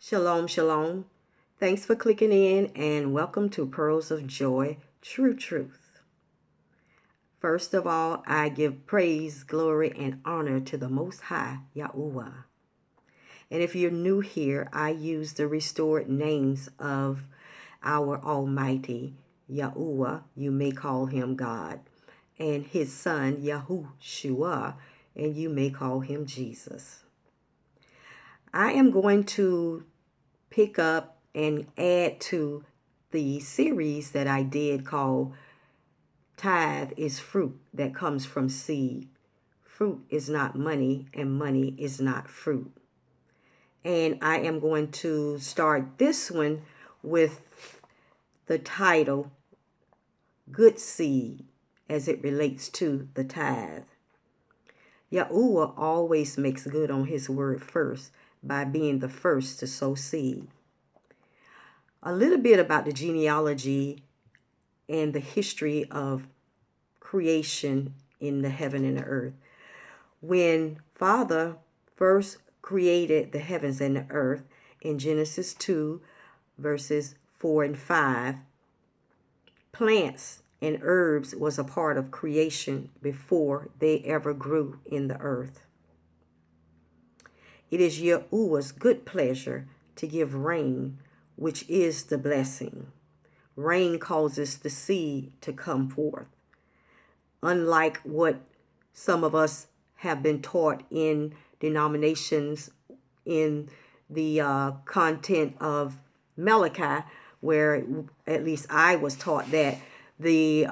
Shalom, shalom. Thanks for clicking in and welcome to Pearls of Joy, Tru-Truth. First of all, I give praise, glory, and honor to the Most High, Yahuah. And if you're new here, I use the restored names of our Almighty, Yahuah, you may call him God, and his son, Yahushua, and you may call him Jesus. I am going to pick up and add to the series that I did called Tithe is Fruit that comes from seed. Fruit is not money, and money is not fruit. And I am going to start this one with the title, Good Seed, as it relates to the tithe. Yahuah always makes good on his word first by being the first to sow seed. A little bit about the genealogy and the history of creation in the heaven and the earth. When Father first created the heavens and the earth in Genesis 2, verses 4 and 5, plants and herbs was a part of creation before they ever grew in the earth. It is Yahuah's good pleasure to give rain, which is the blessing. Rain causes the seed to come forth. Unlike what some of us have been taught in denominations in the content of Malachi, where at least I was taught that the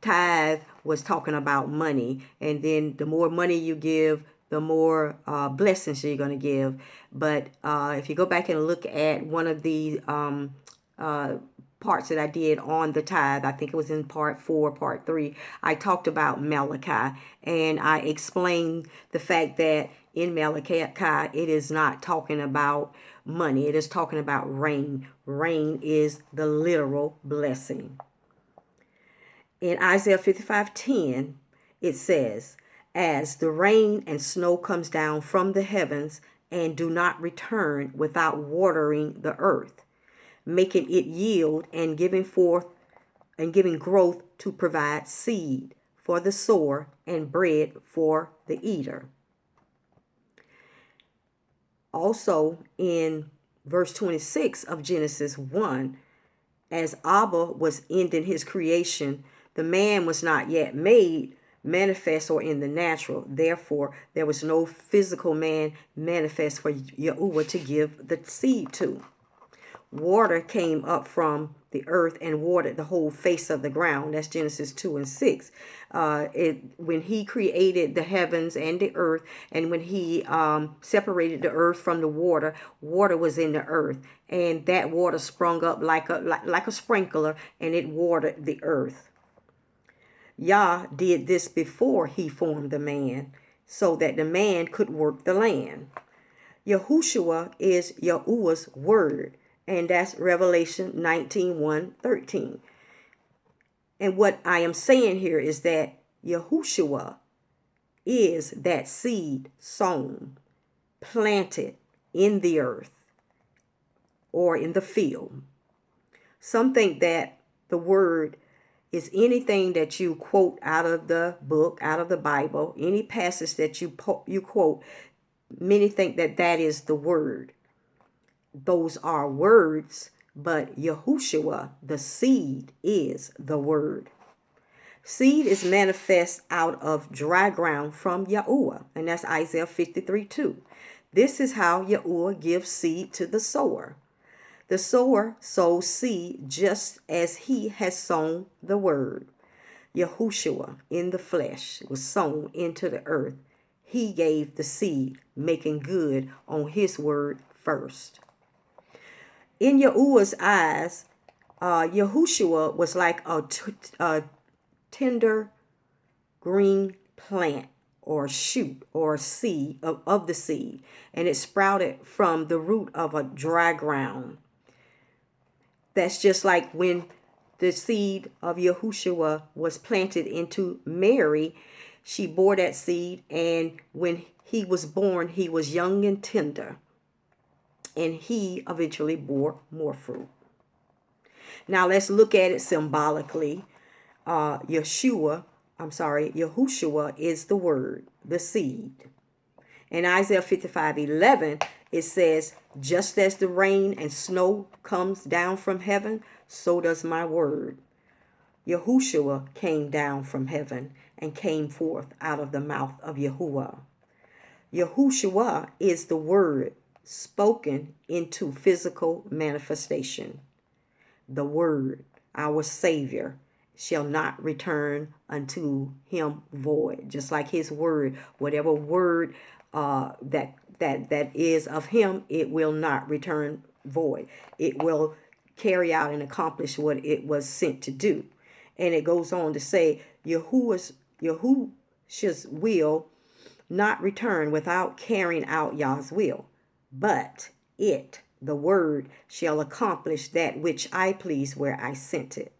tithe was talking about money, and then the more money you give, the more blessings you're going to give. But if you go back and look at one of the parts that I did on the tithe, I think it was in part 4, part 3, I talked about Malachi, and I explained the fact that in Malachi, it is not talking about money. It is talking about rain. Rain is the literal blessing. In Isaiah 55:10, it says, as the rain and snow comes down from the heavens and do not return without watering the earth, making it yield and giving forth and giving growth to provide seed for the sower and bread for the eater. Also in verse 26 of Genesis 1, as Abba was ending his creation, the man was not yet made manifest or in the natural. Therefore, there was no physical man manifest for Yahuah to give the seed to. Water came up from the earth and watered the whole face of the ground. That's Genesis 2 and 6. When he created the heavens and the earth, and when he separated the earth from the water, water was in the earth, and that water sprung up like a sprinkler, and it watered the earth. Yah did this before he formed the man, so that the man could work the land. Yahushua is Yahuah's word, and that's Revelation 19:1-13. And what I am saying here is that Yahushua is that seed sown, planted in the earth or in the field. Some think that the word is anything that you quote out of the book, out of the Bible, any passage that you quote. Many think that that is the word. Those are words, but Yahushua, the seed, is the word. Seed is manifest out of dry ground from Yahuah, and that's Isaiah 53:2. This is how Yahuah gives seed to the sower. The sower sows seed just as he has sown the word. Yahushua in the flesh was sown into the earth. He gave the seed, making good on his word first. In Yahuah's eyes, Yahushua was like a tender green plant or shoot or seed of the seed, and it sprouted from the root of a dry ground. That's just like when the seed of Yahushua was planted into Mary. She bore that seed, and when he was born, he was young and tender. and he eventually bore more fruit. Now let's look at it symbolically. Yahushua is the word, the seed. In Isaiah 55:11, it says, just as the rain and snow comes down from heaven, so does my word. Yahushua came down from heaven and came forth out of the mouth of Yahuah. Yahushua is the word spoken into physical manifestation. The word, our Savior, shall not return unto him void. Just like his word, whatever word that is of him, it will not return void. It will carry out and accomplish what it was sent to do. And it goes on to say, Yahuwah's will not return without carrying out Yah's will, but it, the word, shall accomplish that which I please where I sent it.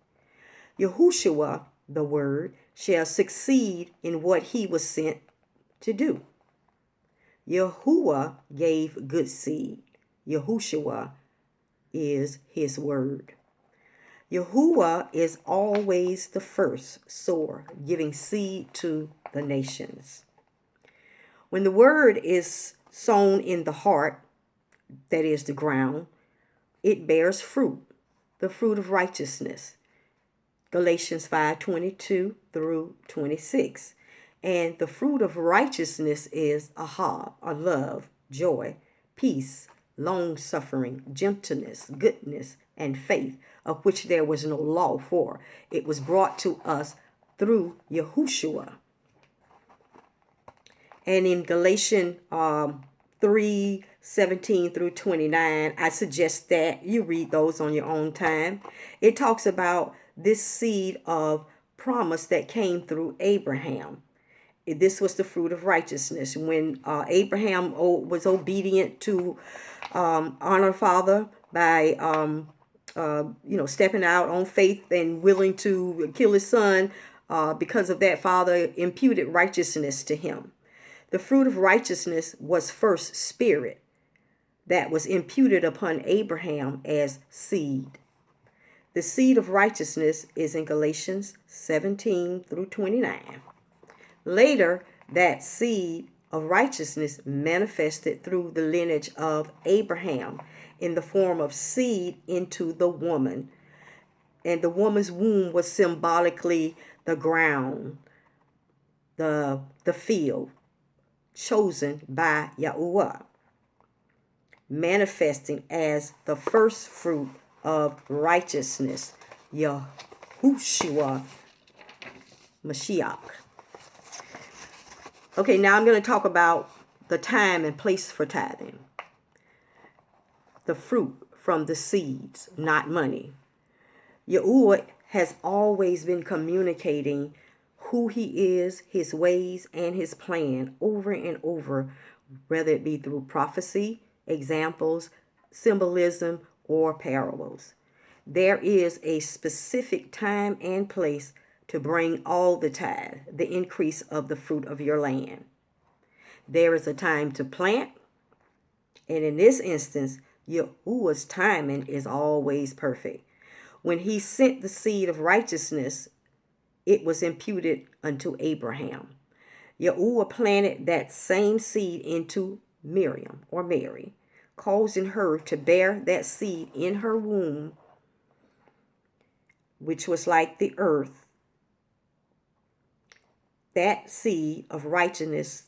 Yahushua, the word, shall succeed in what he was sent to do. Yahuah gave good seed. Yahushua is his word. Yahuah is always the first sower, giving seed to the nations. When the word is sown in the heart, that is the ground, it bears fruit, the fruit of righteousness. Galatians 5:22 through 26. And the fruit of righteousness is a love, joy, peace, long-suffering, gentleness, goodness, and faith, of which there was no law for. It was brought to us through Yahushua. And in Galatians 3:17 through 29, I suggest that you read those on your own time. It talks about this seed of promise that came through Abraham. This was the fruit of righteousness. When Abraham was obedient to honor father by stepping out on faith and willing to kill his son, because of that, father imputed righteousness to him. The fruit of righteousness was first spirit that was imputed upon Abraham as seed. The seed of righteousness is in Galatians 17 through 29. Later, that seed of righteousness manifested through the lineage of Abraham in the form of seed into the woman. And the woman's womb was symbolically the ground, the field, chosen by Yahuah, manifesting as the first fruit of righteousness, Yahushua Mashiach. Okay, now I'm going to talk about the time and place for tithing. The fruit from the seeds, not money. Yahuah has always been communicating who he is, his ways, and his plan over and over, whether it be through prophecy, examples, symbolism, or parables. There is a specific time and place to bring all the tithe, the increase of the fruit of your land. There is a time to plant, and in this instance, Yahuwah's timing is always perfect. When he sent the seed of righteousness, it was imputed unto Abraham. Yahuah planted that same seed into Miriam or Mary, causing her to bear that seed in her womb, which was like the earth. That seed of righteousness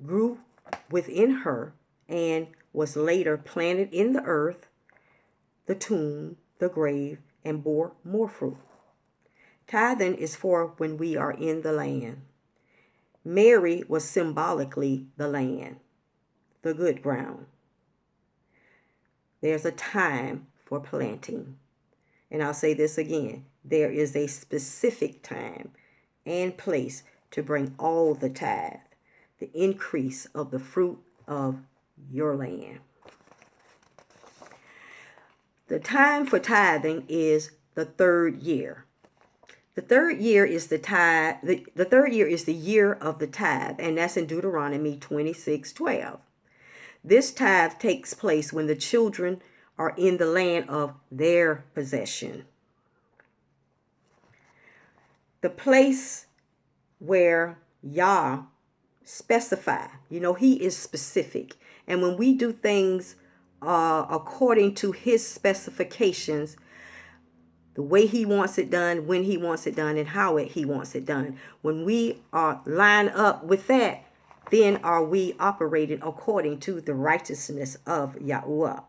grew within her and was later planted in the earth, the tomb, the grave, and bore more fruit. Tithing is for when we are in the land. Mary was symbolically the land, the good ground. There's a time for planting. And I'll say this again. There is a specific time and place to bring all the tithe, the increase of the fruit of your land. The time for tithing is the third year. The third year is the tithe. The third year is the year of the tithe, and that's in Deuteronomy 26:12. This tithe takes place when the children are in the land of their possession. The place where Yah specify, he is specific. And when we do things according to his specifications, the way he wants it done, when he wants it done, and how he wants it done, when we line up with that, then are we operating according to the righteousness of Yahuah.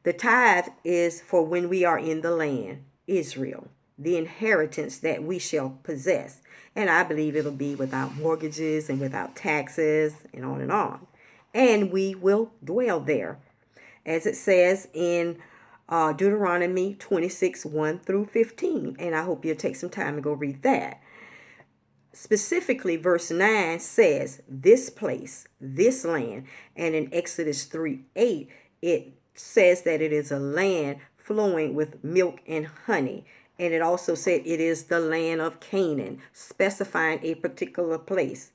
The tithe is for when we are in the land, Israel, the inheritance that we shall possess. And I believe it'll be without mortgages and without taxes and on and on. And we will dwell there. As it says in Deuteronomy 26, 1 through 15. And I hope you'll take some time to go read that. Specifically, verse 9 says, this place, this land. And in Exodus 3, 8, it says that it is a land flowing with milk and honey. And it also said it is the land of Canaan, specifying a particular place.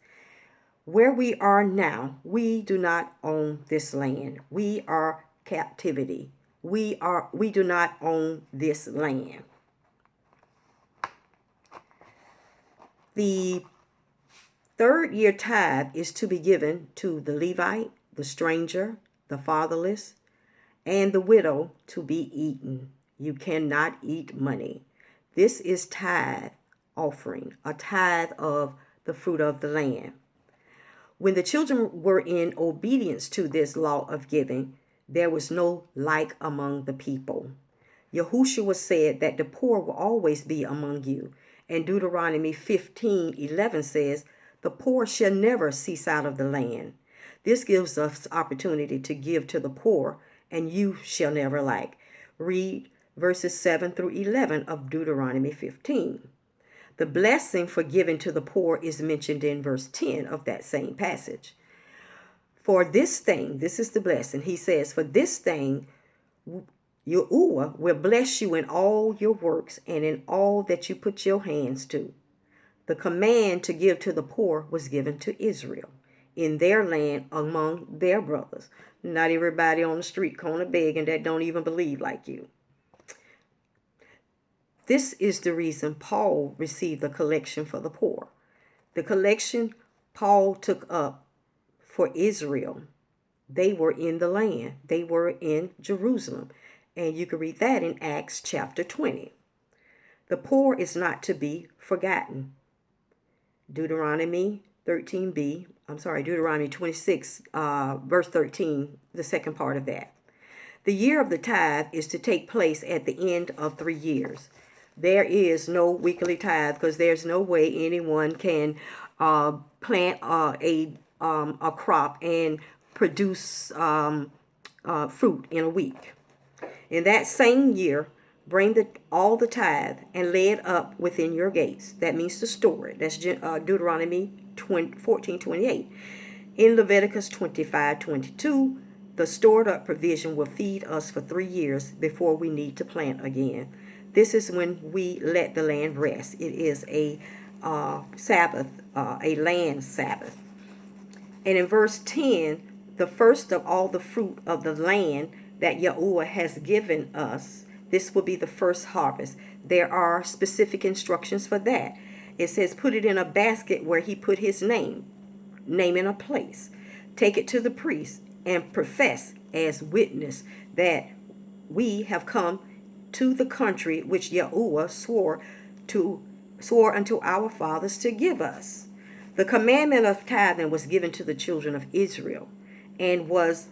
Where we are now, we do not own this land. We are captivity. We do not own this land. The third year tithe is to be given to the Levite, the stranger, the fatherless, and the widow to be eaten. You cannot eat money. This is tithe offering, a tithe of the fruit of the land. When the children were in obedience to this law of giving, there was no like among the people. Yahushua said that the poor will always be among you. And Deuteronomy 15:11 says, the poor shall never cease out of the land. This gives us opportunity to give to the poor, and you shall never lack. Read verses 7 through 11 of Deuteronomy 15. The blessing for giving to the poor is mentioned in verse 10 of that same passage. For this thing, this is the blessing. He says, for this thing, Yahuah will bless you in all your works and in all that you put your hands to. The command to give to the poor was given to Israel in their land among their brothers. Not everybody on the street corner begging that don't even believe like you. This is the reason Paul received the collection for the poor. The collection Paul took up for Israel, they were in the land. They were in Jerusalem. And you can read that in Acts chapter 20. The poor is not to be forgotten. Deuteronomy 26, verse 13, the second part of that. The year of the tithe is to take place at the end of 3 years. There is no weekly tithe because there's no way anyone can plant a crop and produce fruit in a week. In that same year, bring all the tithe and lay it up within your gates. That means to store it. That's Deuteronomy 14:28. In Leviticus 25:22, the stored up provision will feed us for 3 years before we need to plant again. This is when we let the land rest. It is a Sabbath, a land Sabbath. And in verse 10, the first of all the fruit of the land that Yahuah has given us, this will be the first harvest. There are specific instructions for that. It says, put it in a basket where he put his name in a place. Take it to the priest and profess as witness that we have come to the country which Yahuah swore unto our fathers to give us. The commandment of tithing was given to the children of Israel and was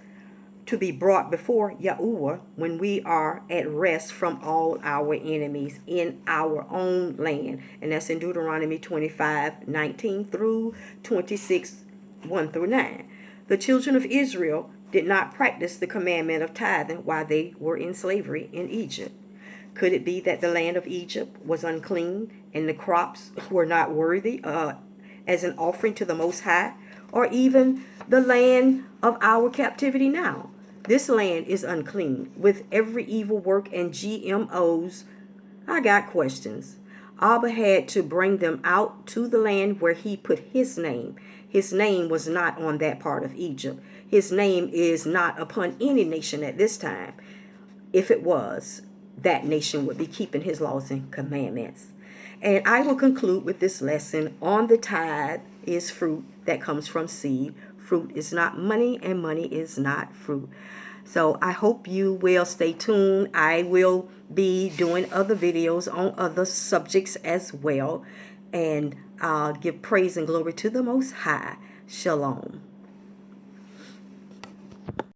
to be brought before Yahuah when we are at rest from all our enemies in our own land. And that's in Deuteronomy 25:19 through 26, 1 through 9. The children of Israel did not practice the commandment of tithing while they were in slavery in Egypt. Could it be that the land of Egypt was unclean and the crops were not worthy as an offering to the Most High? Or even the land of our captivity now? This land is unclean with every evil work and GMOs. I got questions. Abba had to bring them out to the land where he put his name. His name was not on that part of Egypt. His name is not upon any nation at this time. If it was, that nation would be keeping his laws and commandments. And I will conclude with this lesson on the tithe is fruit that comes from seed. Fruit is not money, and money is not fruit. So I hope you will stay tuned. I will be doing other videos on other subjects as well. And give praise and glory to the Most High. Shalom.